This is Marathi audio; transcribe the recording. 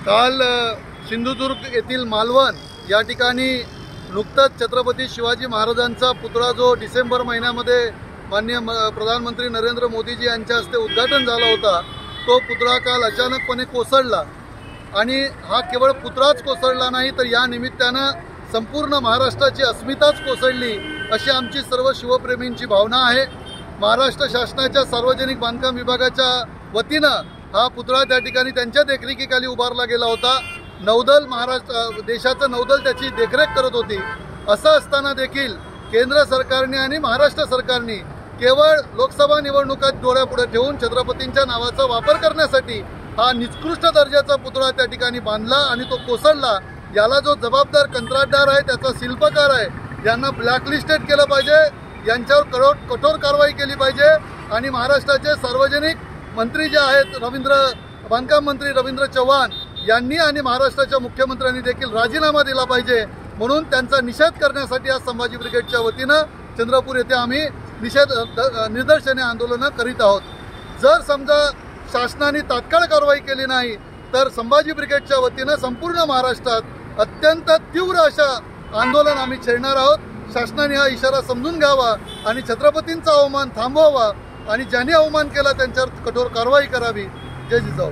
काल सिंधुदुर्ग येथील मालवण या ठिकाणी नुकताच छत्रपती शिवाजी महाराजांचा पुतळा जो डिसेंबर महिन्यामध्ये माननीय प्रधानमंत्री नरेंद्र मोदीजी यांच्या हस्ते उद्घाटन झाला होता, तो पुतळा काल अचानकपणे कोसळला। आणि हा केवळ पुतळाच कोसळला नाही तर या निमित्तानं संपूर्ण महाराष्ट्राची अस्मिताच कोसळली अशी आमची सर्व शिवप्रेमींची भावना आहे। महाराष्ट्र शासनाच्या सार्वजनिक बांधकाम विभागाच्या वतीनं हा पुतळा त्या ठिकाणी त्यांच्या देखरेखीखाली उभारला गेला होता। नौदल महाराष्ट्र देशाचं नौदल त्याची देखरेख करत होती। असं असताना देखील केंद्र सरकारने आणि महाराष्ट्र सरकारने केवळ लोकसभा निवडणुकात डोळ्यापुढे ठेवून छत्रपतींच्या नावाचा वापर करण्यासाठी हा निकृष्ट दर्जाचा पुतळा त्या ठिकाणी बांधला आणि तो कोसळला। याला जो जबाबदार कंत्राटदार आहे, त्याचा शिल्पकार आहे, यांना ब्लॅकलिस्टेड केलं पाहिजे, यांच्यावर कठोर कारवाई केली पाहिजे आणि महाराष्ट्राचे सार्वजनिक मंत्री जे आहेत बांधकाम मंत्री रवींद्र चव्हाण यांनी आणि महाराष्ट्राच्या मुख्यमंत्र्यांनी देखील राजीनामा दिला पाहिजे। म्हणून त्यांचा निषेध करण्यासाठी आज संभाजी ब्रिगेडच्या वतीनं चंद्रपूर येथे आम्ही निदर्शने आंदोलन करीत आहोत। जर समजा शासनाने तात्काळ कारवाई केली नाही तर संभाजी ब्रिगेडच्या वतीनं संपूर्ण महाराष्ट्रात अत्यंत तीव्र अशा आंदोलन आम्ही छेडणार आहोत। शासनाने हा इशारा समजून घ्यावा आणि छत्रपतींचा अवमान थांबवावा आणि ज्यांनी अवमान केला त्यांच्यावर कठोर कारवाई करावी। जय जिजाऊ।